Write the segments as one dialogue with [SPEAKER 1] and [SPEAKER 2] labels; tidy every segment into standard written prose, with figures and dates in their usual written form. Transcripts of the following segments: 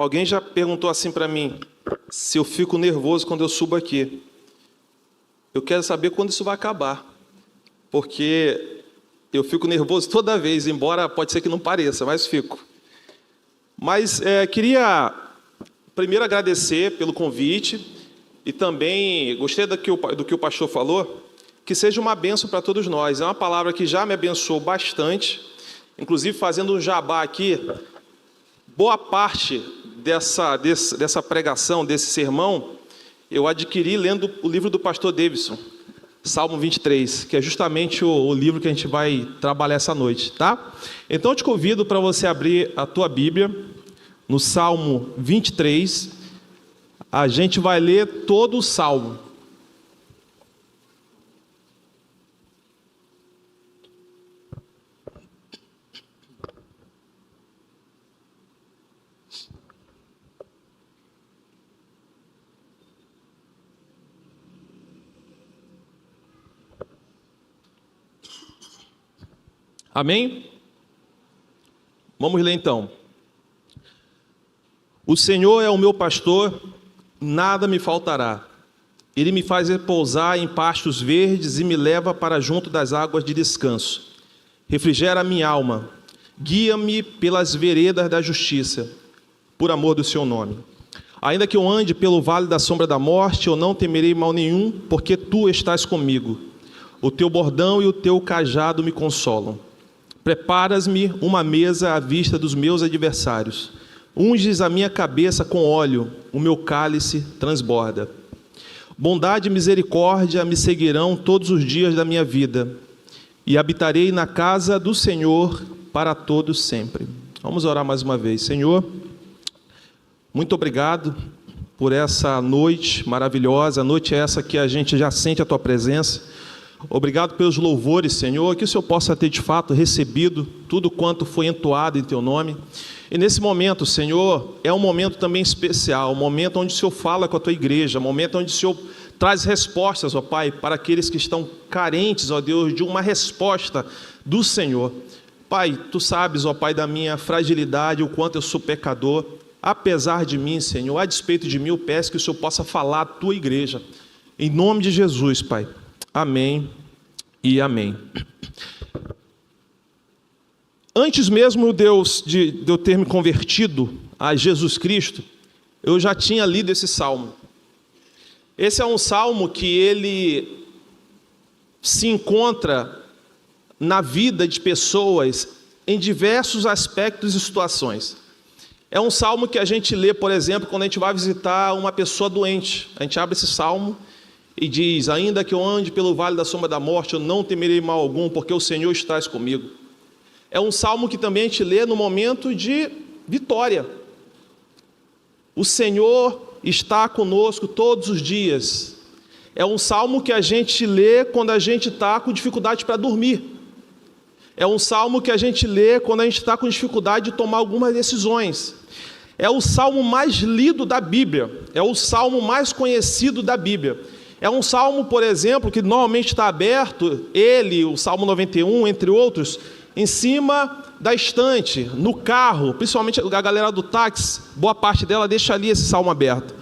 [SPEAKER 1] Alguém já perguntou assim para mim, se eu fico nervoso quando eu subo aqui. Eu quero saber quando isso vai acabar, porque eu fico nervoso toda vez, embora pode ser que não pareça, mas fico. Mas queria primeiro agradecer pelo convite e também gostei do que o pastor falou, que seja uma bênção para todos nós. É uma palavra que já me abençoou bastante, inclusive fazendo um jabá aqui, boa parte dessa pregação, desse sermão, eu adquiri lendo o livro do pastor Davidson, Salmo 23, que é justamente o livro que a gente vai trabalhar essa noite, tá? Então eu te convido para você abrir a tua Bíblia, no Salmo 23, a gente vai ler todo o Salmo. Amém? Vamos ler então. O Senhor é o meu pastor, nada me faltará. Ele me faz repousar em pastos verdes e me leva para junto das águas de descanso. Refrigera a minha alma, guia-me pelas veredas da justiça, por amor do seu nome. Ainda que eu ande pelo vale da sombra da morte, eu não temerei mal nenhum, porque tu estás comigo. O teu bordão e o teu cajado me consolam. Preparas-me uma mesa à vista dos meus adversários. Unges a minha cabeça com óleo, o meu cálice transborda. Bondade e misericórdia me seguirão todos os dias da minha vida, e habitarei na casa do Senhor para todos sempre. Vamos orar mais uma vez. Senhor, muito obrigado por essa noite maravilhosa, a noite é essa que a gente já sente a Tua presença. Obrigado pelos louvores, Senhor, que o Senhor possa ter de fato recebido tudo quanto foi entoado em Teu nome. E nesse momento, Senhor, é um momento também especial, um momento onde o Senhor fala com a Tua igreja, um momento onde o Senhor traz respostas, ó Pai, para aqueles que estão carentes, ó Deus, de uma resposta do Senhor. Pai, Tu sabes, ó Pai, da minha fragilidade, o quanto eu sou pecador. Apesar de mim, Senhor, a despeito de mim, eu peço que o Senhor possa falar à Tua igreja. Em nome de Jesus, Pai. Amém e amém. Antes mesmo de eu ter me convertido a Jesus Cristo, eu já tinha lido esse salmo. Esse é um salmo que ele se encontra na vida de pessoas em diversos aspectos e situações. É um salmo que a gente lê, por exemplo, quando a gente vai visitar uma pessoa doente. A gente abre esse salmo e diz, ainda que eu ande pelo vale da sombra da morte, eu não temerei mal algum, porque o Senhor está comigo. É um salmo que também a gente lê no momento de vitória. O Senhor está conosco todos os dias. É um salmo que a gente lê quando a gente está com dificuldade para dormir. É um salmo que a gente lê quando a gente está com dificuldade de tomar algumas decisões. É o salmo mais lido da Bíblia. É o salmo mais conhecido da Bíblia. É um salmo, por exemplo, que normalmente está aberto, ele, o Salmo 91, entre outros, em cima da estante, no carro, principalmente a galera do táxi, boa parte dela deixa ali esse salmo aberto.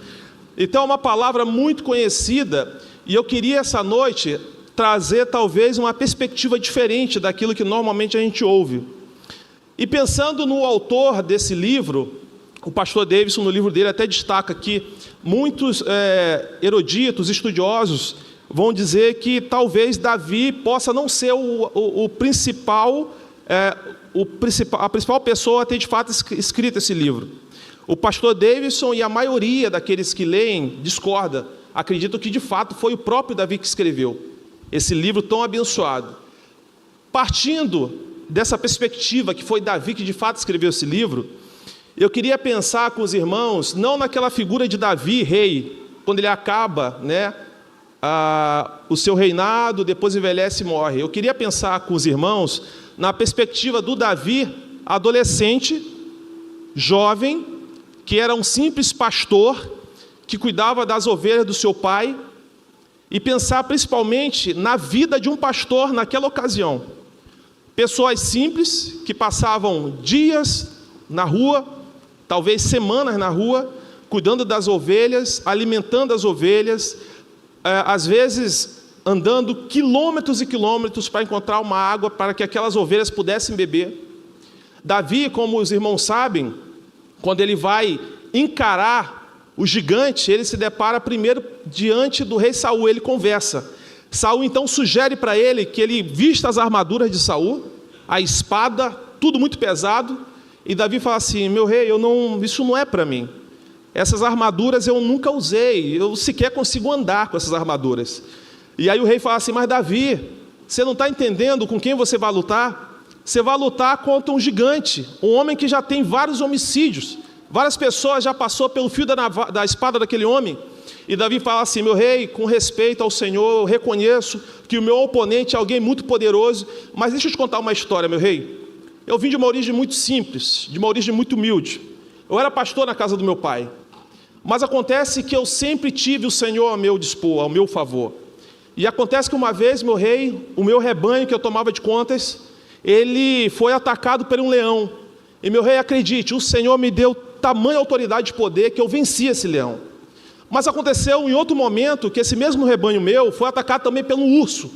[SPEAKER 1] Então é uma palavra muito conhecida, e eu queria essa noite trazer talvez uma perspectiva diferente daquilo que normalmente a gente ouve. E pensando no autor desse livro, o pastor Davidson, no livro dele, até destaca que muitos eruditos, estudiosos, vão dizer que talvez Davi possa não ser a principal pessoa a ter de fato escrito esse livro. O pastor Davidson e a maioria daqueles que leem discorda, acreditam que de fato foi o próprio Davi que escreveu esse livro tão abençoado. Partindo dessa perspectiva que foi Davi que de fato escreveu esse livro, eu queria pensar com os irmãos, não naquela figura de Davi, rei, quando ele acaba, o seu reinado, depois envelhece e morre. Eu queria pensar com os irmãos na perspectiva do Davi, adolescente, jovem, que era um simples pastor, que cuidava das ovelhas do seu pai, e pensar principalmente na vida de um pastor naquela ocasião. Pessoas simples, que passavam dias na rua, talvez semanas na rua, cuidando das ovelhas, alimentando as ovelhas, às vezes andando quilômetros e quilômetros para encontrar uma água para que aquelas ovelhas pudessem beber. Davi, como os irmãos sabem, quando ele vai encarar o gigante, ele se depara primeiro diante do rei Saul, ele conversa. Saul então sugere para ele que ele vista as armaduras de Saul, a espada, tudo muito pesado, e Davi fala assim: meu rei, isso não é para mim. Essas armaduras eu nunca usei, eu sequer consigo andar com essas armaduras. E aí o rei fala assim: mas Davi, você não está entendendo com quem você vai lutar? Você vai lutar contra um gigante, um homem que já tem vários homicídios, várias pessoas já passou pelo fio da espada daquele homem. E Davi fala assim: meu rei, com respeito ao Senhor, eu reconheço que o meu oponente é alguém muito poderoso, mas deixa eu te contar uma história, meu rei. Eu vim de uma origem muito simples, de uma origem muito humilde. Eu era pastor na casa do meu pai, mas acontece que eu sempre tive o Senhor ao meu dispor, ao meu favor. E acontece que uma vez, meu rei, o meu rebanho que eu tomava de contas, ele foi atacado por um leão. E meu rei, acredite, o Senhor me deu tamanha autoridade de poder que eu venci esse leão. Mas aconteceu em outro momento que esse mesmo rebanho meu foi atacado também pelo urso.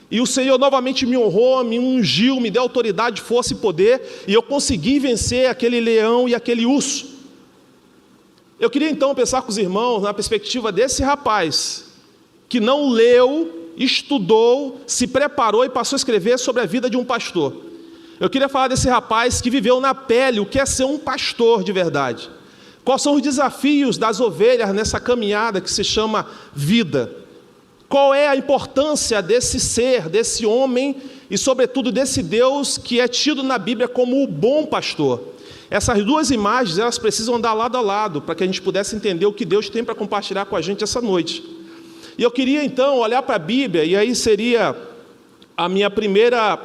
[SPEAKER 1] E o Senhor novamente me honrou, me ungiu, me deu autoridade, força e poder, e eu consegui vencer aquele leão e aquele urso. Eu queria então pensar com os irmãos na perspectiva desse rapaz, que não leu, estudou, se preparou e passou a escrever sobre a vida de um pastor. Eu queria falar desse rapaz que viveu na pele o que é ser um pastor de verdade. Quais são os desafios das ovelhas nessa caminhada que se chama vida? Qual é a importância desse ser, desse homem e, sobretudo, desse Deus que é tido na Bíblia como o bom pastor? Essas duas imagens, elas precisam andar lado a lado para que a gente pudesse entender o que Deus tem para compartilhar com a gente essa noite. E eu queria, então, olhar para a Bíblia, e aí seria a minha primeira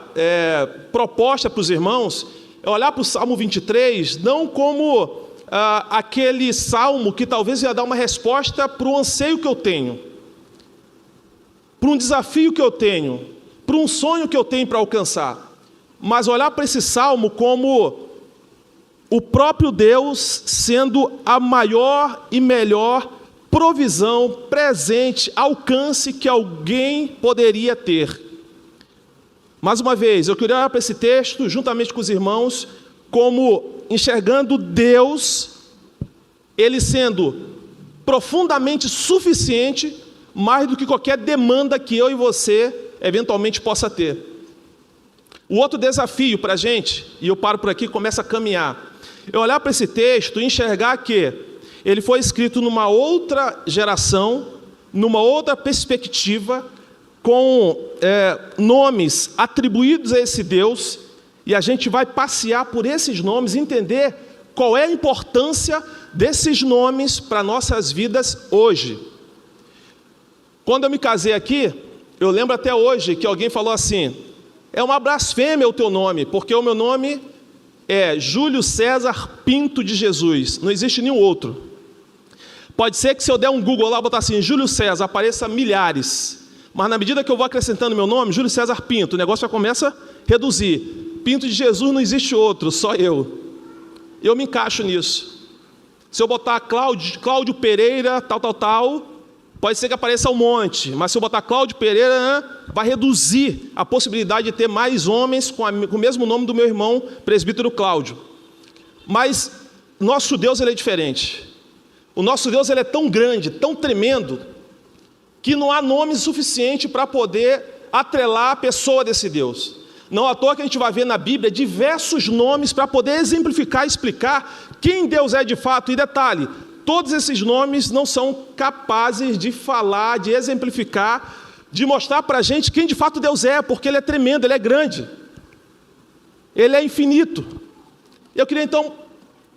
[SPEAKER 1] proposta para os irmãos, é olhar para o Salmo 23, não como aquele salmo que talvez ia dar uma resposta para o anseio que eu tenho, para um desafio que eu tenho, para um sonho que eu tenho para alcançar, mas olhar para esse salmo como o próprio Deus sendo a maior e melhor provisão, presente, alcance que alguém poderia ter. Mais uma vez, eu queria olhar para esse texto, juntamente com os irmãos, como enxergando Deus, Ele sendo profundamente suficiente, mais do que qualquer demanda que eu e você, eventualmente, possa ter. O outro desafio para a gente, e eu paro por aqui e começo a caminhar, é olhar para esse texto e enxergar que ele foi escrito numa outra geração, numa outra perspectiva, com nomes atribuídos a esse Deus, e a gente vai passear por esses nomes e entender qual é a importância desses nomes para nossas vidas hoje. Quando eu me casei aqui, eu lembro até hoje que alguém falou assim: é uma blasfêmia o teu nome, porque o meu nome é Júlio César Pinto de Jesus, não existe nenhum outro. Pode ser que se eu der um Google lá, botar assim, Júlio César, apareça milhares. Mas na medida que eu vou acrescentando meu nome, Júlio César Pinto, o negócio já começa a reduzir. Pinto de Jesus não existe outro, só eu. Eu me encaixo nisso. Se eu botar Cláudio Pereira, tal, pode ser que apareça um monte. Mas se eu botar Cláudio Pereira, vai reduzir a possibilidade de ter mais homens com o mesmo nome do meu irmão, presbítero Cláudio. Mas nosso Deus, ele é diferente. O nosso Deus, ele é tão grande, tão tremendo, que não há nome suficiente para poder atrelar a pessoa desse Deus. Não à toa que a gente vai ver na Bíblia diversos nomes para poder exemplificar e explicar quem Deus é de fato. E detalhe, todos esses nomes não são capazes de falar, de exemplificar, de mostrar para a gente quem de fato Deus é, porque Ele é tremendo, Ele é grande, Ele é infinito. Eu queria então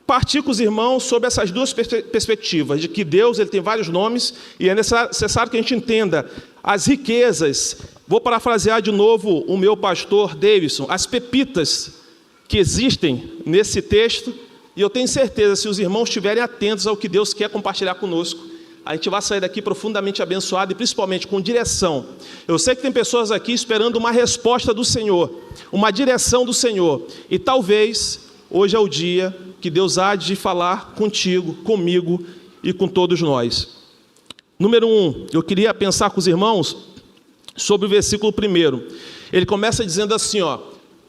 [SPEAKER 1] partir com os irmãos sobre essas duas perspectivas, de que Deus ele tem vários nomes e é necessário que a gente entenda as riquezas. Vou parafrasear de novo o meu pastor Davidson, as pepitas que existem nesse texto, e eu tenho certeza, se os irmãos estiverem atentos ao que Deus quer compartilhar conosco, a gente vai sair daqui profundamente abençoado e principalmente com direção. Eu sei que tem pessoas aqui esperando uma resposta do Senhor, uma direção do Senhor, e talvez hoje é o dia que Deus há de falar contigo, comigo e com todos nós. Número 1, eu queria pensar com os irmãos sobre o versículo 1. Ele começa dizendo assim, ó: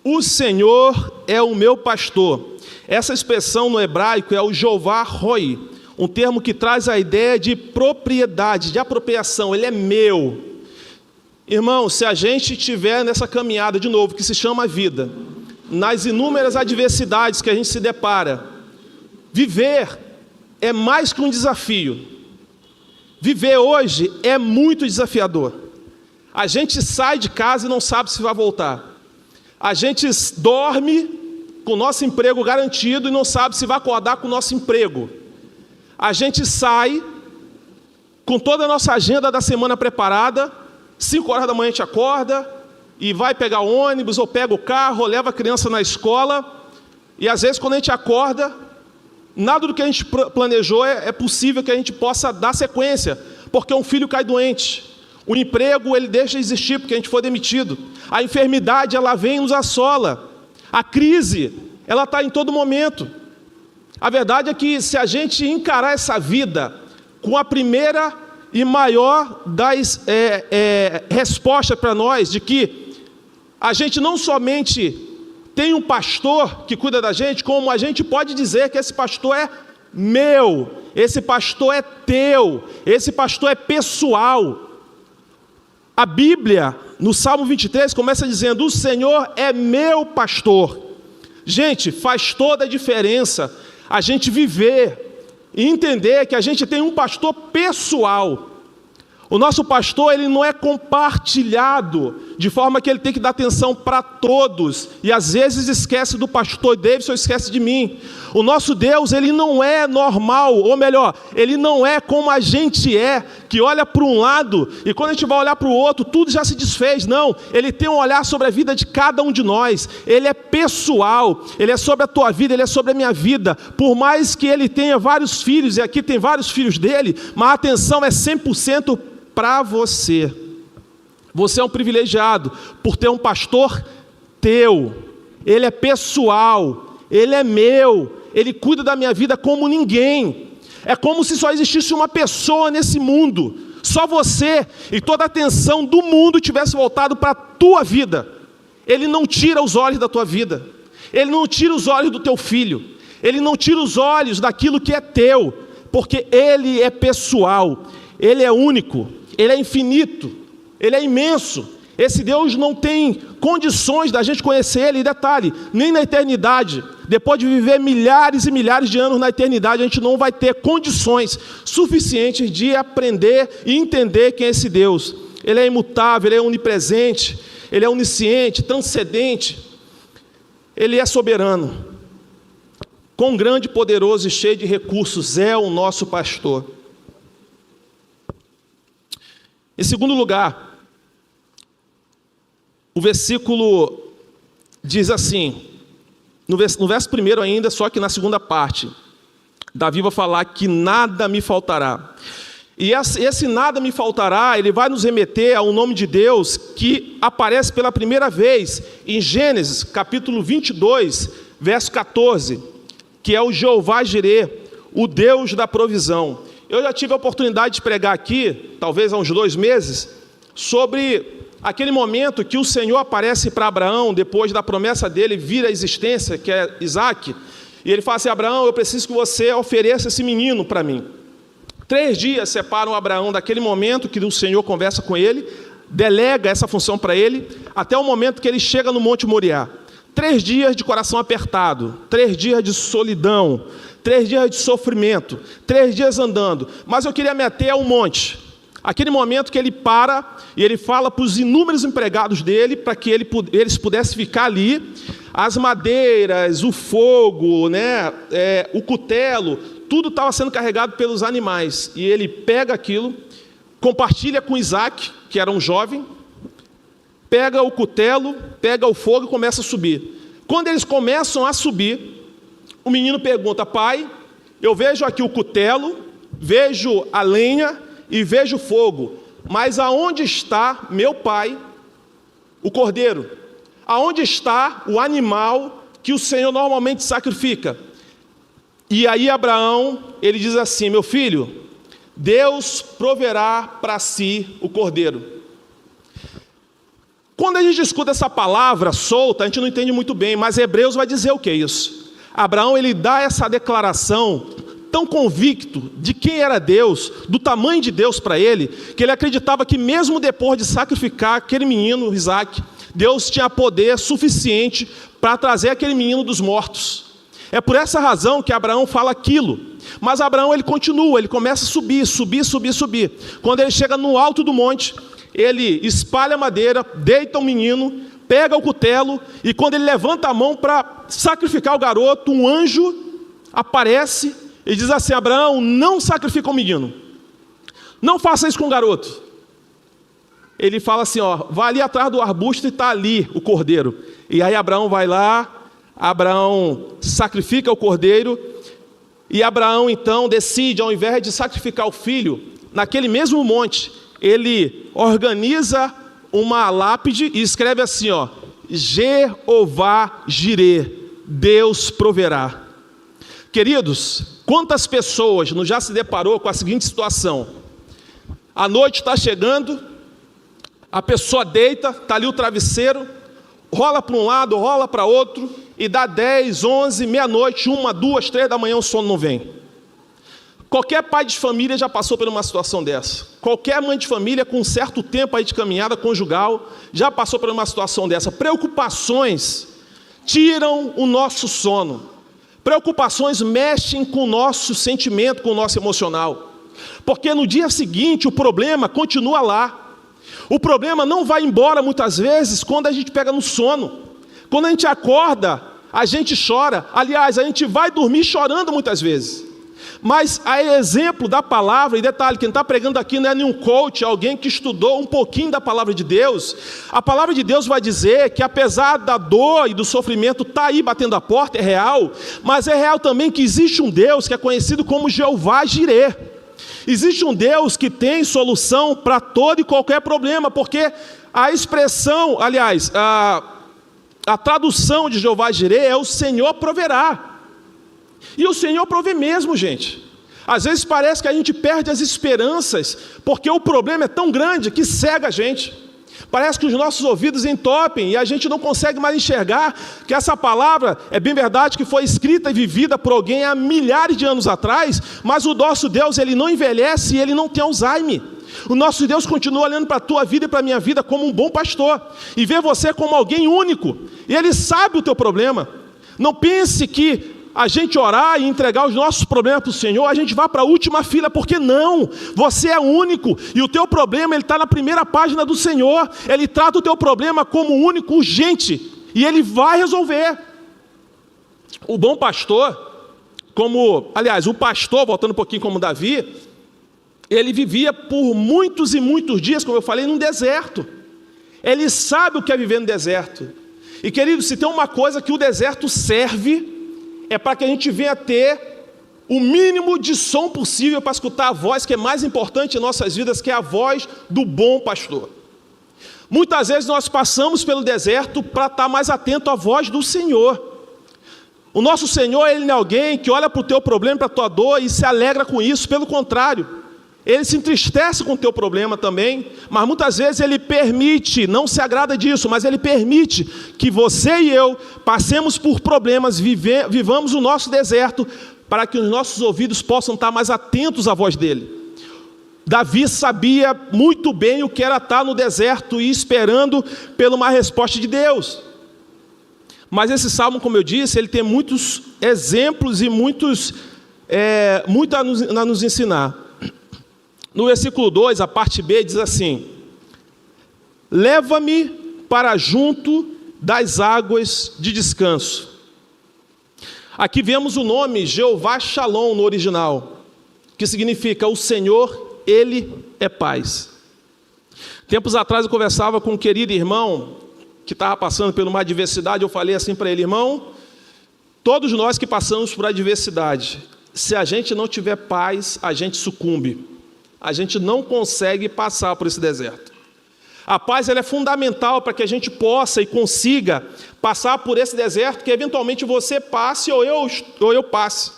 [SPEAKER 1] o Senhor é o meu pastor. Essa expressão no hebraico é o Jeová Roi, um termo que traz a ideia de propriedade, de apropriação. Ele é meu. Irmão, se a gente estiver nessa caminhada de novo, que se chama vida, nas inúmeras adversidades que a gente se depara, viver é mais que um desafio. Viver hoje é muito desafiador. A gente sai de casa e não sabe se vai voltar. A gente dorme com o nosso emprego garantido e não sabe se vai acordar com o nosso emprego. A gente sai com toda a nossa agenda da semana preparada, 5 horas da manhã a gente acorda e vai pegar o ônibus, ou pega o carro, ou leva a criança na escola, e às vezes quando a gente acorda, nada do que a gente planejou é possível que a gente possa dar sequência, porque um filho cai doente, o emprego ele deixa de existir porque a gente foi demitido, a enfermidade ela vem e nos assola, a crise ela está em todo momento. A verdade é que se a gente encarar essa vida com a primeira e maior das respostas para nós, de que a gente não somente tem um pastor que cuida da gente, como a gente pode dizer que esse pastor é meu, esse pastor é teu, esse pastor é pessoal. A Bíblia, no Salmo 23, começa dizendo: o Senhor é meu pastor. Gente, faz toda a diferença a gente viver e entender que a gente tem um pastor pessoal. O nosso pastor, ele não é compartilhado, de forma que ele tem que dar atenção para todos, e às vezes esquece do pastor Davidson, esquece de mim. O nosso Deus, ele não é normal, ou melhor, ele não é como a gente é, que olha para um lado, e quando a gente vai olhar para o outro, tudo já se desfez. Não, ele tem um olhar sobre a vida de cada um de nós, ele é pessoal, ele é sobre a tua vida, ele é sobre a minha vida. Por mais que ele tenha vários filhos, e aqui tem vários filhos dele, mas a atenção é 100% para você. Você é um privilegiado por ter um pastor teu. Ele é pessoal, ele é meu, ele cuida da minha vida como ninguém. É como se só existisse uma pessoa nesse mundo, só você, e toda a atenção do mundo tivesse voltado para a tua vida. Ele não tira os olhos da tua vida, ele não tira os olhos do teu filho, ele não tira os olhos daquilo que é teu, porque ele é pessoal, ele é único, ele é infinito, ele é imenso. Esse Deus não tem condições da gente conhecer ele, e detalhe, nem na eternidade. Depois de viver milhares e milhares de anos na eternidade, a gente não vai ter condições suficientes de aprender e entender quem é esse Deus. Ele é imutável, ele é onipresente, ele é onisciente, transcendente, ele é soberano. Quão grande, poderoso e cheio de recursos é o nosso pastor. Em segundo lugar, o versículo diz assim, no verso primeiro ainda, só que na segunda parte, Davi vai falar que nada me faltará. E esse nada me faltará, ele vai nos remeter ao nome de Deus que aparece pela primeira vez em Gênesis, capítulo 22, verso 14, que é o Jeová Jirê, o Deus da provisão. Eu já tive a oportunidade de pregar aqui, talvez há uns 2 meses, sobre aquele momento que o Senhor aparece para Abraão, depois da promessa dele vir à existência, que é Isaac, e ele fala assim: Abraão, eu preciso que você ofereça esse menino para mim. 3 dias separam Abraão daquele momento que o Senhor conversa com ele, delega essa função para ele, até o momento que ele chega no Monte Moriá. 3 dias de coração apertado, 3 dias de solidão, 3 dias de sofrimento, 3 dias andando. Mas eu queria me ater ao monte. Aquele momento que ele para e ele fala para os inúmeros empregados dele, para que eles pudessem ficar ali. As madeiras, o fogo, o cutelo, tudo estava sendo carregado pelos animais. E ele pega aquilo, compartilha com Isaac, que era um jovem, pega o cutelo, pega o fogo e começa a subir. Quando eles começam a subir, o menino pergunta: pai, eu vejo aqui o cutelo, vejo a lenha e vejo o fogo, mas aonde está meu pai, o cordeiro? Aonde está o animal que o Senhor normalmente sacrifica? E aí Abraão, ele diz assim: meu filho, Deus proverá para si o cordeiro. Quando a gente escuta essa palavra solta, a gente não entende muito bem, mas Hebreus vai dizer o que é isso. Abraão, ele dá essa declaração tão convicto de quem era Deus, do tamanho de Deus para ele, que ele acreditava que mesmo depois de sacrificar aquele menino, Isaac, Deus tinha poder suficiente para trazer aquele menino dos mortos. É por essa razão que Abraão fala aquilo. Mas Abraão, ele continua, ele começa a subir. Quando ele chega no alto do monte, ele espalha a madeira, deita o menino, pega o cutelo, e quando ele levanta a mão para sacrificar o garoto, um anjo aparece e diz assim: Abraão, não sacrifica o menino, não faça isso com o garoto. Ele fala assim, vai ali atrás do arbusto e está ali o cordeiro. E aí Abraão vai lá, Abraão sacrifica o cordeiro, e Abraão então decide, ao invés de sacrificar o filho, naquele mesmo monte, ele organiza uma lápide e escreve assim, Jeová Jirê, Deus proverá. Queridos, quantas pessoas não já se deparou com a seguinte situação? A noite está chegando, a pessoa deita, está ali o travesseiro, rola para um lado, rola para outro, e dá 10, 11, meia-noite, 1, 2, 3 da manhã, o sono não vem. Qualquer pai de família já passou por uma situação dessa. Qualquer mãe de família com um certo tempo aí de caminhada conjugal já passou por uma situação dessa. Preocupações tiram o nosso sono. Preocupações mexem com o nosso sentimento, com o nosso emocional. Porque no dia seguinte o problema continua lá. O problema não vai embora muitas vezes quando a gente pega no sono. Quando a gente acorda, a gente chora. Aliás, a gente vai dormir chorando muitas vezes. Mas a exemplo da palavra, e detalhe, quem está pregando aqui não é nenhum coach, é alguém que estudou um pouquinho da palavra de Deus. A palavra de Deus vai dizer que apesar da dor e do sofrimento estar aí batendo a porta, é real, mas é real também que existe um Deus que é conhecido como Jeová Jirê. Existe um Deus que tem solução para todo e qualquer problema, porque a expressão, aliás, a tradução de Jeová Jirê é o Senhor proverá. E o Senhor provê mesmo, gente. Às vezes parece que a gente perde as esperanças, porque o problema é tão grande que cega a gente. Parece que os nossos ouvidos entopem e a gente não consegue mais enxergar que essa palavra, é bem verdade que foi escrita e vivida por alguém há milhares de anos atrás, mas o nosso Deus, ele não envelhece e ele não tem Alzheimer. O nosso Deus continua olhando para a tua vida e para a minha vida como um bom pastor, e vê você como alguém único, e ele sabe o teu problema. Não pense que a gente orar e entregar os nossos problemas para o Senhor, a gente vai para a última fila, porque não, você é único, e o teu problema está na primeira página do Senhor. Ele trata o teu problema como único, urgente, e Ele vai resolver. O bom pastor, o pastor, voltando um pouquinho como Davi, ele vivia por muitos e muitos dias, como eu falei, num deserto. Ele sabe o que é viver no deserto. E querido, se tem uma coisa que o deserto serve, é para que a gente venha ter o mínimo de som possível para escutar a voz que é mais importante em nossas vidas, que é a voz do bom pastor. Muitas vezes nós passamos pelo deserto para estar mais atento à voz do Senhor. O nosso Senhor, Ele não é alguém que olha para o teu problema, para a tua dor e se alegra com isso. Pelo contrário, Ele se entristece com o teu problema também, mas muitas vezes Ele permite, não se agrada disso, mas Ele permite que você e eu passemos por problemas, vivamos o nosso deserto, para que os nossos ouvidos possam estar mais atentos à voz dEle. Davi sabia muito bem o que era estar no deserto e esperando por uma resposta de Deus. Mas esse salmo, como eu disse, ele tem muitos exemplos e muito a nos ensinar. No versículo 2, a parte B, diz assim: leva-me para junto das águas de descanso. Aqui vemos o nome Jeová Shalom no original, que significa o Senhor, Ele é paz. Tempos atrás eu conversava com um querido irmão que estava passando por uma adversidade. Eu falei assim para ele: irmão, todos nós que passamos por adversidade, se a gente não tiver paz, a gente sucumbe. A gente não consegue passar por esse deserto. A paz, ela é fundamental para que a gente possa e consiga passar por esse deserto, que eventualmente você passe ou eu passe.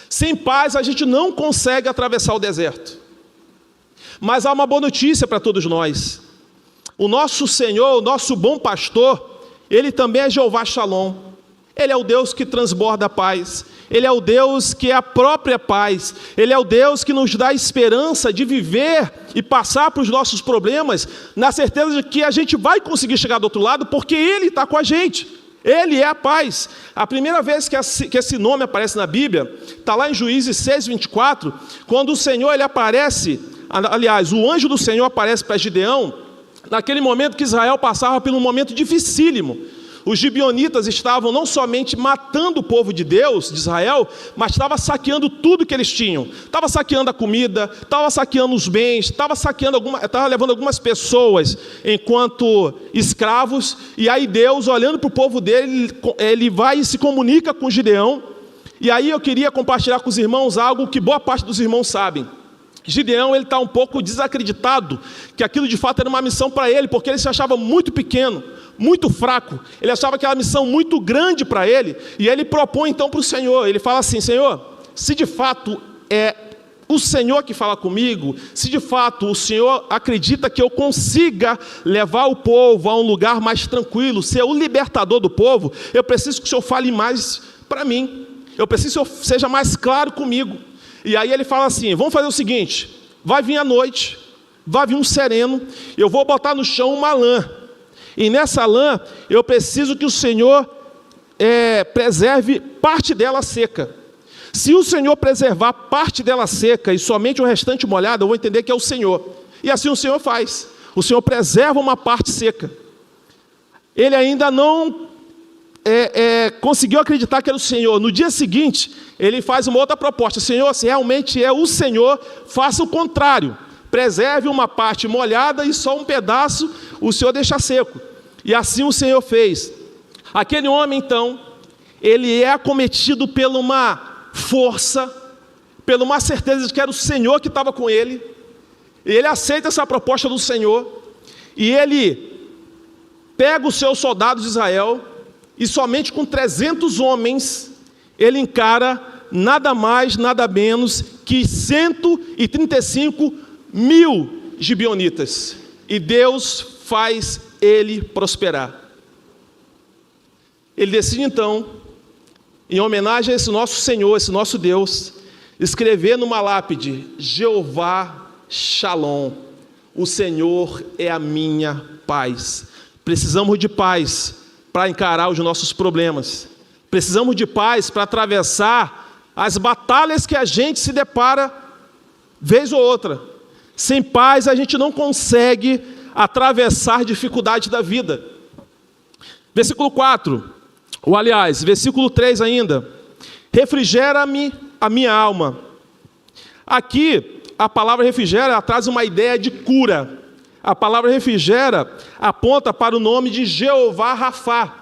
[SPEAKER 1] Sem paz a gente não consegue atravessar o deserto. Mas há uma boa notícia para todos nós. O nosso Senhor, o nosso bom pastor, Ele também é Jeová Shalom. Ele é o Deus que transborda a paz. Ele é o Deus que é a própria paz. Ele é o Deus que nos dá a esperança de viver e passar para os nossos problemas, na certeza de que a gente vai conseguir chegar do outro lado, porque Ele está com a gente. Ele é a paz. A primeira vez que esse nome aparece na Bíblia, está lá em Juízes 6:24, quando o Senhor ele aparece, aliás, o anjo do Senhor aparece para Gideão, naquele momento que Israel passava por um momento dificílimo. Os gibeonitas estavam não somente matando o povo de Deus, de Israel, mas estavam saqueando tudo que eles tinham. Estava saqueando a comida, estava saqueando os bens, estava levando algumas pessoas enquanto escravos. E aí Deus, olhando para o povo dele, ele vai e se comunica com Gideão. E aí eu queria compartilhar com os irmãos algo que boa parte dos irmãos sabem. Gideão ele está um pouco desacreditado que aquilo de fato era uma missão para ele, porque ele se achava muito pequeno, muito fraco. Ele achava aquela missão muito grande para ele, e ele propõe então para o Senhor. Ele fala assim: Senhor, se de fato é o Senhor que fala comigo, se de fato o Senhor acredita que eu consiga levar o povo a um lugar mais tranquilo, ser o libertador do povo, eu preciso que o Senhor fale mais para mim, eu preciso que o Senhor seja mais claro comigo. E aí ele fala assim: vamos fazer o seguinte, vai vir a noite, vai vir um sereno, eu vou botar no chão uma lã, e nessa lã eu preciso que o Senhor preserve parte dela seca. Se o Senhor preservar parte dela seca e somente o restante molhado, eu vou entender que é o Senhor. E assim o Senhor faz, o Senhor preserva uma parte seca. Ele ainda não conseguiu acreditar que era o Senhor. No dia seguinte, ele faz uma outra proposta: Senhor, se realmente é o Senhor, faça o contrário, preserve uma parte molhada e só um pedaço o Senhor deixa seco. E assim o Senhor fez. Aquele homem então, ele é acometido por uma força, por uma certeza de que era o Senhor que estava com ele, e ele aceita essa proposta do Senhor, e ele pega os seus soldados de Israel, e somente com 300 homens, ele encara nada mais, nada menos que 135 mil gibeonitas. E Deus faz ele prosperar. Ele decide então, em homenagem a esse nosso Senhor, esse nosso Deus, escrever numa lápide: Jeová Shalom, o Senhor é a minha paz. Precisamos de paz para encarar os nossos problemas. Precisamos de paz para atravessar as batalhas que a gente se depara vez ou outra. Sem paz a gente não consegue atravessar dificuldades da vida. Versículo 4, ou aliás, versículo 3 ainda: refrigera-me a minha alma. Aqui a palavra refrigera traz uma ideia de cura. A palavra refrigera aponta para o nome de Jeová Rafá,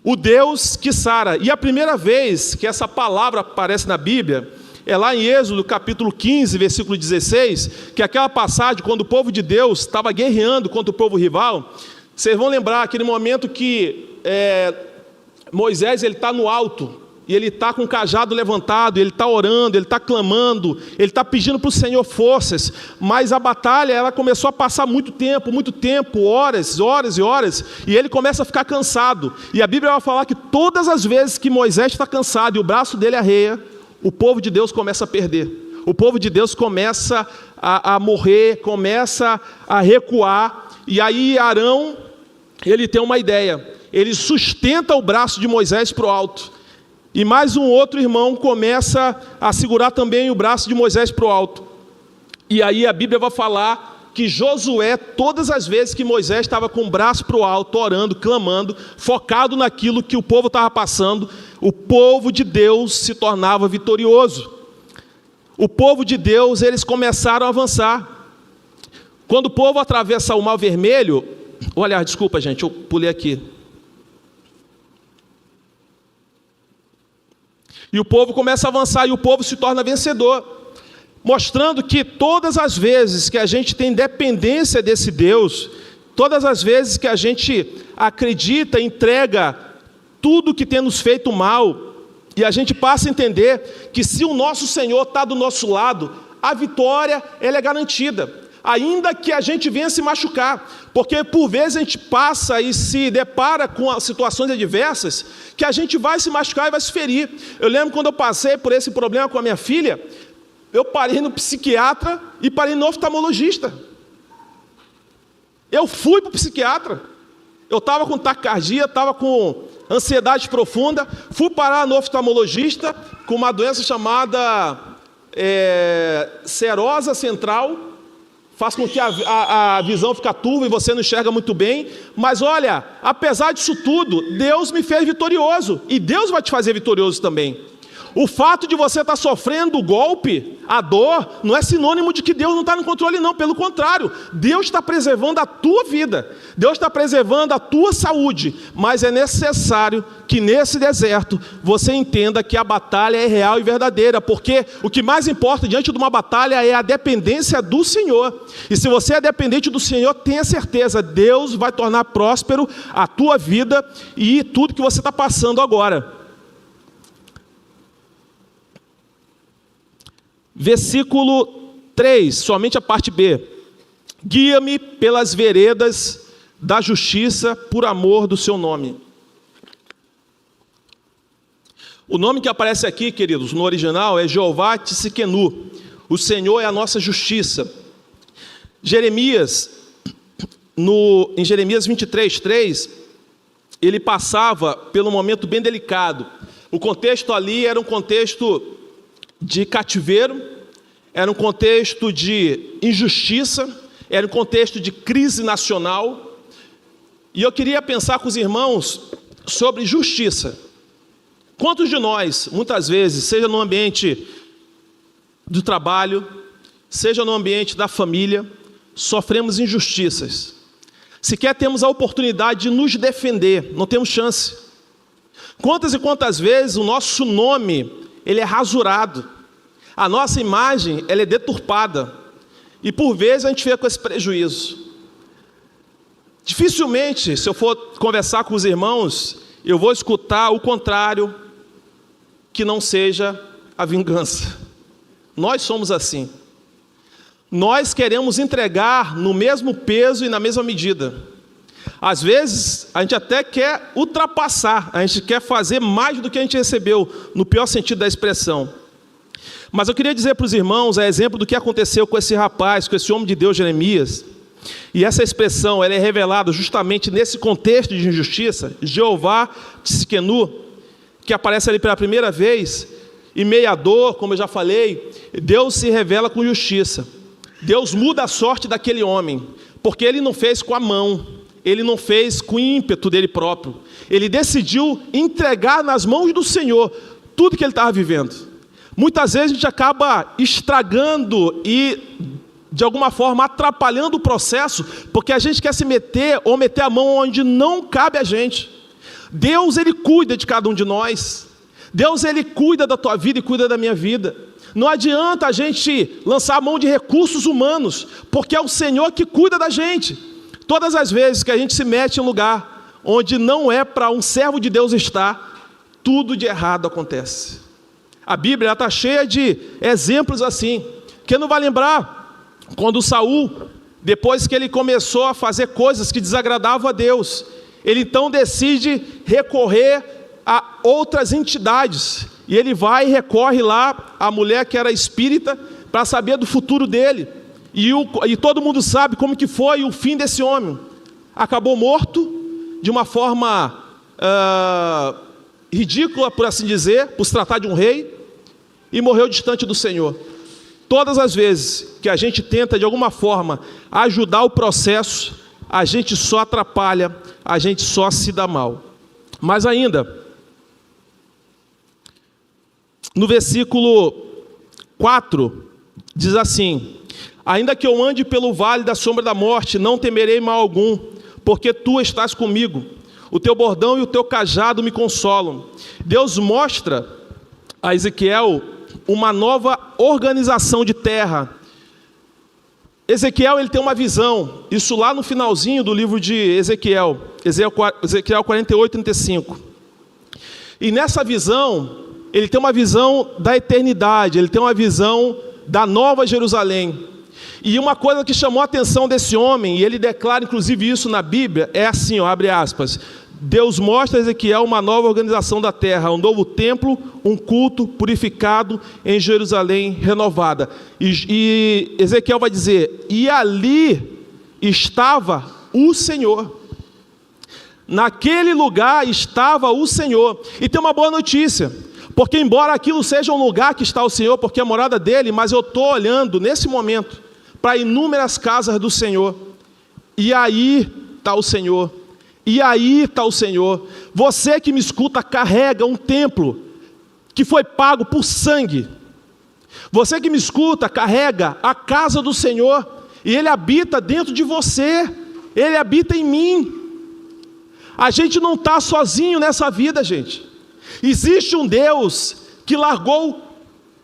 [SPEAKER 1] o Deus que sara. E a primeira vez que essa palavra aparece na Bíblia é lá em Êxodo capítulo 15, versículo 16, que é aquela passagem quando o povo de Deus estava guerreando contra o povo rival. Vocês vão lembrar aquele momento que Moisés ele está no alto, e ele está com o cajado levantado, ele está orando, ele está clamando, ele está pedindo para o Senhor forças, mas a batalha ela começou a passar muito tempo, horas e horas, e ele começa a ficar cansado. E a Bíblia vai falar que todas as vezes que Moisés está cansado e o braço dele arreia, o povo de Deus começa a perder, o povo de Deus começa a morrer, começa a recuar. E aí Arão, ele tem uma ideia, ele sustenta o braço de Moisés para o alto, e mais um outro irmão começa a segurar também o braço de Moisés para o alto. E aí a Bíblia vai falar que Josué, todas as vezes que Moisés estava com o braço para o alto, orando, clamando, focado naquilo que o povo estava passando, o povo de Deus se tornava vitorioso. O povo de Deus, eles começaram a avançar. Quando o povo atravessa o Mar Vermelho, olha, desculpa gente, eu pulei aqui. E o povo começa a avançar e o povo se torna vencedor, mostrando que todas as vezes que a gente tem dependência desse Deus, todas as vezes que a gente acredita, entrega tudo que tem nos feito mal, E a gente passa a entender que se o nosso Senhor está do nosso lado, a vitória ela é garantida, ainda que a gente venha se machucar, porque por vezes a gente passa e se depara com situações adversas, que a gente vai se machucar e vai se ferir. Eu lembro quando eu passei por esse problema com a minha filha, eu parei no psiquiatra e parei no oftalmologista. Eu fui para o psiquiatra, eu estava com taquicardia, estava com ansiedade profunda, fui parar no oftalmologista com uma doença chamada serosa central, faz com que a visão fique turva e você não enxerga muito bem, mas olha, apesar disso tudo, Deus me fez vitorioso, e Deus vai te fazer vitorioso também. O fato de você estar sofrendo o golpe, a dor, não é sinônimo de que Deus não está no controle, não. Pelo contrário, Deus está preservando a tua vida, Deus está preservando a tua saúde, mas é necessário que nesse deserto você entenda que a batalha é real e verdadeira, porque o que mais importa diante de uma batalha é a dependência do Senhor. E se você é dependente do Senhor, tenha certeza, Deus vai tornar próspero a tua vida e tudo que você está passando agora. Versículo 3, somente a parte B. Guia-me pelas veredas da justiça por amor do seu nome. O nome que aparece aqui, queridos, no original é Jeová Tsidkenu. O Senhor é a nossa justiça. Jeremias, em Jeremias 23:3, ele passava por um momento bem delicado. O contexto ali era um contexto de cativeiro, era um contexto de injustiça, era um contexto de crise nacional, e eu queria pensar com os irmãos sobre justiça. Quantos de nós, muitas vezes, seja no ambiente do trabalho, seja no ambiente da família, sofremos injustiças? Sequer temos a oportunidade de nos defender, não temos chance. Quantas e quantas vezes o nosso nome ele é rasurado, a nossa imagem ela é deturpada, e por vezes a gente fica com esse prejuízo. Dificilmente, se eu for conversar com os irmãos, eu vou escutar o contrário, que não seja a vingança. Nós somos assim. Nós queremos entregar no mesmo peso e na mesma medida. Às vezes, a gente até quer ultrapassar, a gente quer fazer mais do que a gente recebeu, no pior sentido da expressão. Mas eu queria dizer para os irmãos, a exemplo do que aconteceu com esse rapaz, com esse homem de Deus, Jeremias, e essa expressão ela é revelada justamente nesse contexto de injustiça, Jeová Tsidkenu, que aparece ali pela primeira vez, e mediador, como eu já falei, Deus se revela com justiça. Deus muda a sorte daquele homem, porque ele não fez com a mão, ele não fez com o ímpeto dele próprio. Ele decidiu entregar nas mãos do Senhor tudo que ele estava vivendo. Muitas vezes a gente acaba estragando e, de alguma forma, atrapalhando o processo, porque a gente quer se meter ou meter a mão onde não cabe a gente. Deus, ele cuida de cada um de nós. Deus, ele cuida da tua vida e cuida da minha vida. Não adianta a gente lançar a mão de recursos humanos, porque é o Senhor que cuida da gente. Todas as vezes que a gente se mete em um lugar onde não é para um servo de Deus estar, tudo de errado acontece. A Bíblia está cheia de exemplos assim. Quem não vai lembrar quando Saul, depois que ele começou a fazer coisas que desagradavam a Deus, ele então decide recorrer a outras entidades, e ele vai e recorre lá à mulher que era espírita, para saber do futuro dele, e todo mundo sabe como que foi o fim desse homem. Acabou morto, de uma forma ridícula, por assim dizer, por se tratar de um rei, e morreu distante do Senhor. Todas as vezes que a gente tenta de alguma forma ajudar o processo, a gente só atrapalha, a gente só se dá mal. Mas ainda, no versículo 4, diz assim: ainda que eu ande pelo vale da sombra da morte, não temerei mal algum, porque tu estás comigo, o teu bordão e o teu cajado me consolam. Deus mostra a Ezequiel uma nova organização de terra. Ezequiel ele tem uma visão, isso lá no finalzinho do livro de Ezequiel 48:35. E nessa visão, ele tem uma visão da eternidade, ele tem uma visão da nova Jerusalém. E uma coisa que chamou a atenção desse homem, e ele declara inclusive isso na Bíblia, é assim, ó, abre aspas, Deus mostra a Ezequiel uma nova organização da terra, um novo templo, um culto purificado em Jerusalém renovada. E Ezequiel vai dizer, e ali estava o Senhor. Naquele lugar estava o Senhor. E tem uma boa notícia, porque embora aquilo seja um lugar que está o Senhor, porque é a morada dele, mas eu estou olhando nesse momento para inúmeras casas do Senhor. E aí está o Senhor. E aí está o Senhor. Você que me escuta carrega um templo que foi pago por sangue. Você que me escuta carrega a casa do Senhor. E Ele habita dentro de você. Ele habita em mim. A gente não está sozinho nessa vida, gente. Existe um Deus que largou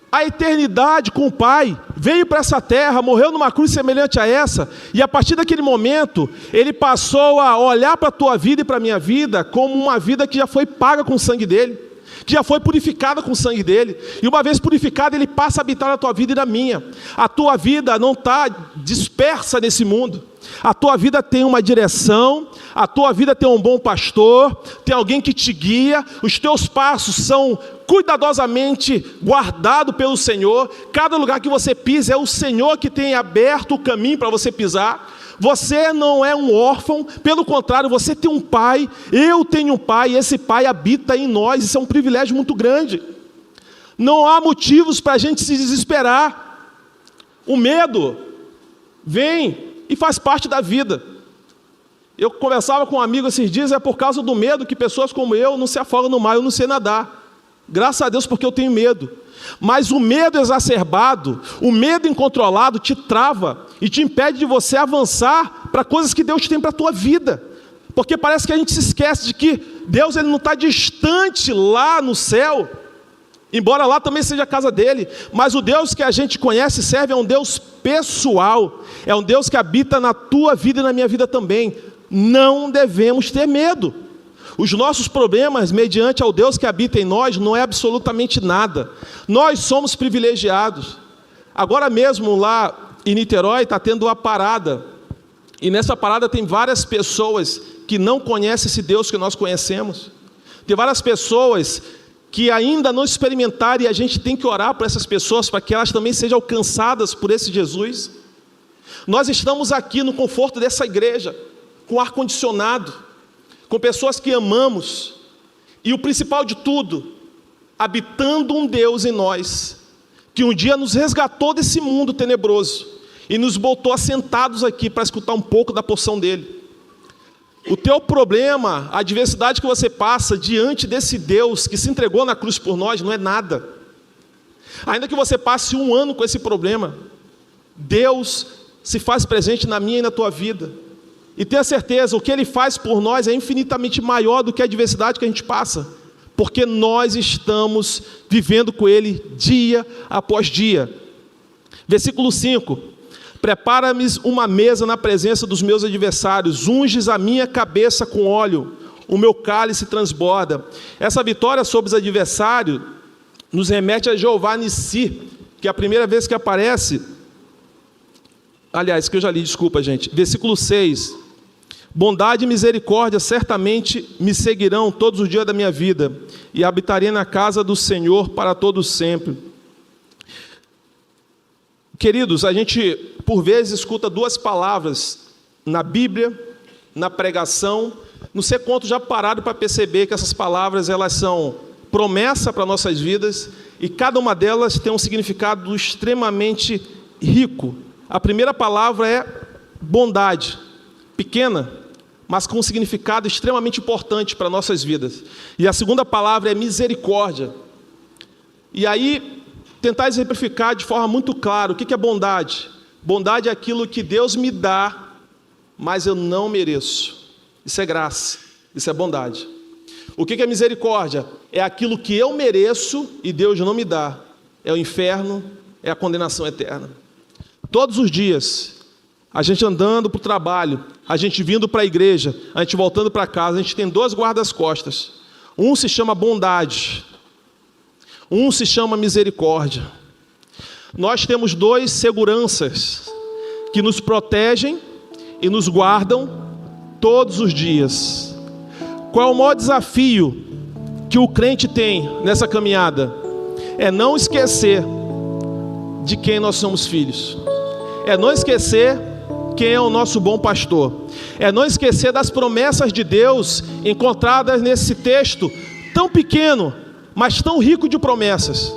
[SPEAKER 1] a eternidade com o Pai, veio para essa terra, morreu numa cruz semelhante a essa, e a partir daquele momento, Ele passou a olhar para a tua vida e para a minha vida, como uma vida que já foi paga com o sangue dEle, que já foi purificada com o sangue dEle, e uma vez purificada, Ele passa a habitar na tua vida e na minha. A tua vida não está dispersa nesse mundo, a tua vida tem uma direção, a tua vida tem um bom pastor, tem alguém que te guia, os teus passos são cuidadosamente guardados pelo Senhor, cada lugar que você pisa é o Senhor que tem aberto o caminho para você pisar. Você não é um órfão, pelo contrário, você tem um pai, eu tenho um pai, e esse pai habita em nós, isso é um privilégio muito grande. Não há motivos para a gente se desesperar. O medo vem e faz parte da vida. Eu conversava com um amigo esses dias, é por causa do medo que pessoas como eu não se afogam no mar, eu não sei nadar. Graças a Deus, porque eu tenho medo. Mas o medo exacerbado, o medo incontrolado te trava e te impede de você avançar para coisas que Deus tem para a tua vida. Porque parece que a gente se esquece de que Deus ele não está distante lá no céu, embora lá também seja a casa dele, mas o Deus que a gente conhece e serve é um Deus pessoal, é um Deus que habita na tua vida e na minha vida também. Não devemos ter medo. Os nossos problemas, mediante ao Deus que habita em nós, não é absolutamente nada. Nós somos privilegiados. Agora mesmo lá em Niterói está tendo uma parada, e nessa parada tem várias pessoas que não conhecem esse Deus que nós conhecemos. Tem várias pessoas que ainda não experimentaram, e a gente tem que orar por essas pessoas, para que elas também sejam alcançadas por esse Jesus. Nós estamos aqui no conforto dessa igreja, com ar-condicionado, com pessoas que amamos, e o principal de tudo, habitando um Deus em nós, que um dia nos resgatou desse mundo tenebroso, e nos botou assentados aqui para escutar um pouco da porção dele. O teu problema, a adversidade que você passa diante desse Deus que se entregou na cruz por nós, não é nada. Ainda que você passe 1 ano com esse problema, Deus se faz presente na minha e na tua vida. E tenha certeza, o que Ele faz por nós é infinitamente maior do que a adversidade que a gente passa, porque nós estamos vivendo com Ele dia após dia. Versículo 5: prepara-me uma mesa na presença dos meus adversários, unges a minha cabeça com óleo, o meu cálice transborda. Essa vitória sobre os adversários nos remete a Jeová Nissi, que é a primeira vez que aparece, aliás, que eu já li, desculpa gente, versículo 6: bondade e misericórdia certamente me seguirão todos os dias da minha vida, e habitarei na casa do Senhor para todos sempre. Queridos, a gente por vezes escuta 2 palavras na Bíblia, na pregação. Não sei quanto já pararam para perceber que essas palavras elas são promessa para nossas vidas, e cada uma delas tem um significado extremamente rico. A primeira palavra é bondade, pequena, mas com um significado extremamente importante para nossas vidas. E a segunda palavra é misericórdia. E aí, tentar exemplificar de forma muito clara o que é bondade. Bondade é aquilo que Deus me dá, mas eu não mereço. Isso é graça, isso é bondade. O que é misericórdia? É aquilo que eu mereço e Deus não me dá. É o inferno, é a condenação eterna. Todos os dias, a gente andando para o trabalho, a gente vindo para a igreja, a gente voltando para casa, a gente tem 2 guardas-costas. Um se chama bondade, Um se chama misericórdia. Nós temos 2 seguranças que nos protegem e nos guardam todos os dias. Qual é o maior desafio que o crente tem nessa caminhada? É não esquecer de quem nós somos filhos. É não esquecer quem é o nosso bom pastor. É não esquecer das promessas de Deus encontradas nesse texto tão pequeno, mas tão rico de promessas.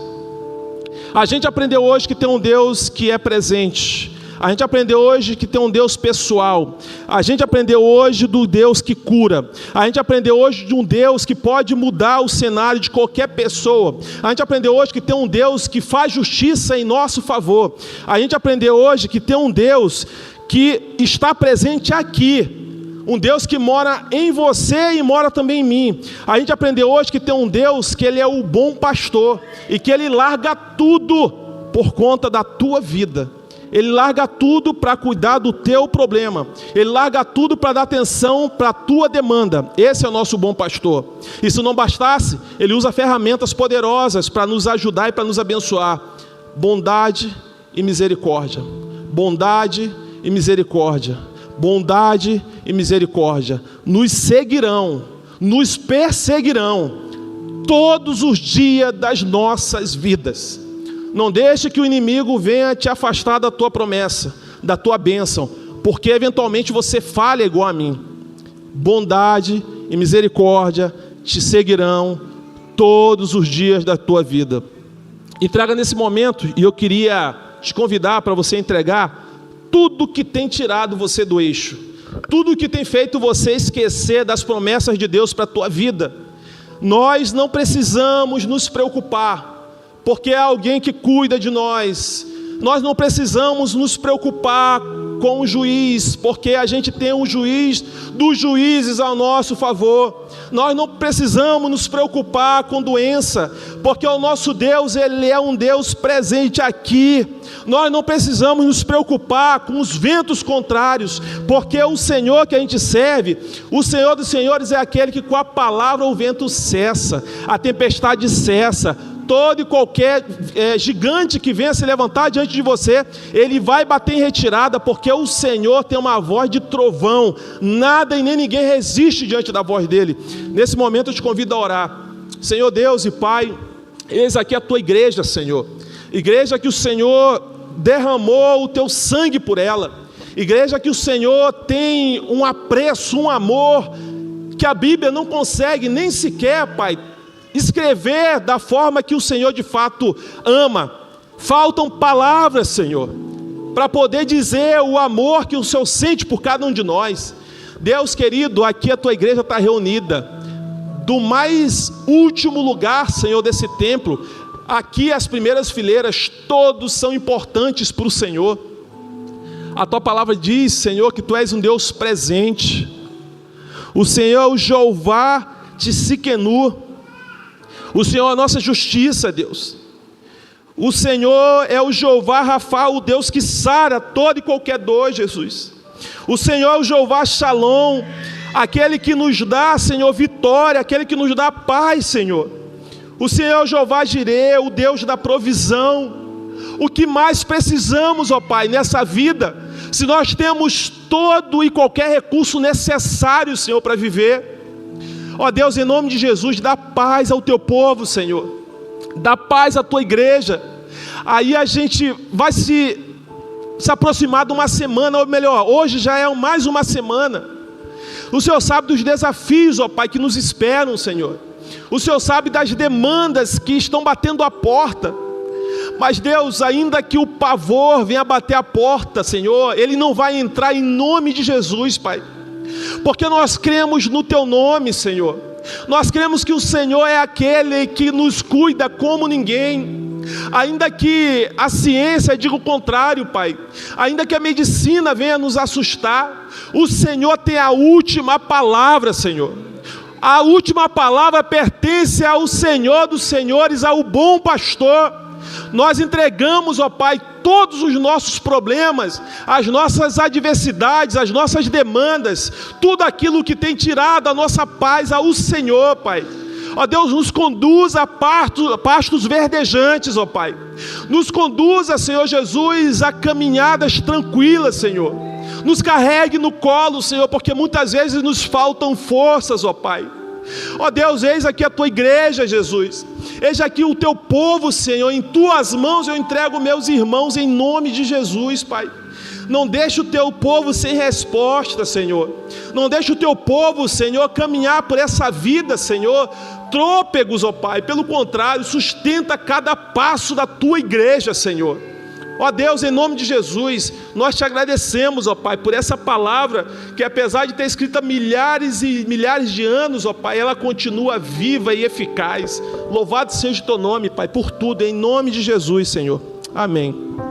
[SPEAKER 1] A gente aprendeu hoje que tem um Deus que é presente. A gente aprendeu hoje que tem um Deus pessoal. A gente aprendeu hoje do Deus que cura. A gente aprendeu hoje de um Deus que pode mudar o cenário de qualquer pessoa. A gente aprendeu hoje que tem um Deus que faz justiça em nosso favor. A gente aprendeu hoje que tem um Deus que está presente aqui. Um Deus que mora em você e mora também em mim. A gente aprendeu hoje que tem um Deus que Ele é o bom pastor e que Ele larga tudo por conta da tua vida. Ele larga tudo para cuidar do teu problema. Ele larga tudo para dar atenção para a tua demanda. Esse é o nosso bom pastor. E se não bastasse, Ele usa ferramentas poderosas para nos ajudar e para nos abençoar. Bondade e misericórdia. Bondade e misericórdia. Bondade e misericórdia nos seguirão, nos perseguirão todos os dias das nossas vidas. Não deixe que o inimigo venha te afastar da tua promessa, da tua bênção, porque eventualmente você falha igual a mim. Bondade e misericórdia te seguirão todos os dias da tua vida. E traga nesse momento, e eu queria te convidar para você entregar tudo que tem tirado você do eixo, tudo que tem feito você esquecer das promessas de Deus para a tua vida. Nós não precisamos nos preocupar, porque há alguém que cuida de nós. Nós não precisamos nos preocupar com o juiz, porque a gente tem um juiz dos juízes ao nosso favor. Nós não precisamos nos preocupar com doença, porque o nosso Deus, Ele é um Deus presente aqui. Nós não precisamos nos preocupar com os ventos contrários, porque o Senhor que a gente serve, o Senhor dos Senhores, é aquele que com a palavra o vento cessa, a tempestade cessa. Todo e qualquer gigante que venha se levantar diante de você, ele vai bater em retirada, porque o Senhor tem uma voz de trovão. Nada e nem ninguém resiste diante da voz dele. Nesse momento eu te convido a orar. Senhor Deus e Pai, eis aqui a tua igreja, Senhor. Igreja que o Senhor derramou o teu sangue por ela. Igreja que o Senhor tem um apreço, um amor que a Bíblia não consegue nem sequer, Pai, escrever da forma que o Senhor de fato ama. Faltam palavras, Senhor, para poder dizer o amor que o Senhor sente por cada um de nós. Deus querido, aqui a tua igreja está reunida, do mais último lugar, Senhor, desse templo, aqui as primeiras fileiras, todos são importantes para o Senhor. A tua palavra diz, Senhor, que tu és um Deus presente. O Senhor é o Jeová Tsidkenu. O Senhor é a nossa justiça, Deus. O Senhor é o Jeová Rafa, o Deus que sara toda e qualquer dor, Jesus. O Senhor é o Jeová Shalom, aquele que nos dá, Senhor, vitória, aquele que nos dá paz, Senhor. O Senhor é o Jeová Jireh, o Deus da provisão. O que mais precisamos, ó Pai, nessa vida, se nós temos todo e qualquer recurso necessário, Senhor, para viver. Ó Deus, em nome de Jesus, dá paz ao teu povo, Senhor. Dá paz à tua igreja. Aí a gente vai se aproximar de uma semana, ou melhor, hoje já é mais uma semana. O Senhor sabe dos desafios, ó Pai, que nos esperam, Senhor. O Senhor sabe das demandas que estão batendo a porta. Mas Deus, ainda que o pavor venha bater a porta, Senhor, ele não vai entrar em nome de Jesus, Pai. Porque nós cremos no teu nome, Senhor. Nós cremos que o Senhor é aquele que nos cuida como ninguém. Ainda que a ciência diga o contrário, Pai, ainda que a medicina venha nos assustar, o Senhor tem a última palavra, Senhor. A última palavra pertence ao Senhor dos Senhores, ao bom pastor. Nós entregamos, ó Pai, todos os nossos problemas, as nossas adversidades, as nossas demandas, tudo aquilo que tem tirado a nossa paz ao Senhor, Pai. Ó Deus, nos conduza a pastos verdejantes, ó Pai. Nos conduza, Senhor Jesus, a caminhadas tranquilas, Senhor. Nos carregue no colo, Senhor, porque muitas vezes nos faltam forças, ó Pai. Ó Deus, eis aqui a tua igreja, Jesus. Eis aqui o teu povo, Senhor. Em tuas mãos eu entrego meus irmãos em nome de Jesus, Pai. Não deixe o teu povo sem resposta, Senhor. Não deixe o teu povo, Senhor, caminhar por essa vida, Senhor, trôpegos, ó Pai. Pelo contrário, sustenta cada passo da tua igreja, Senhor. Ó Deus, em nome de Jesus, nós te agradecemos, ó Pai, por essa palavra que, apesar de ter escrito há milhares e milhares de anos, ó Pai, ela continua viva e eficaz. Louvado seja o teu nome, Pai, por tudo, em nome de Jesus, Senhor. Amém.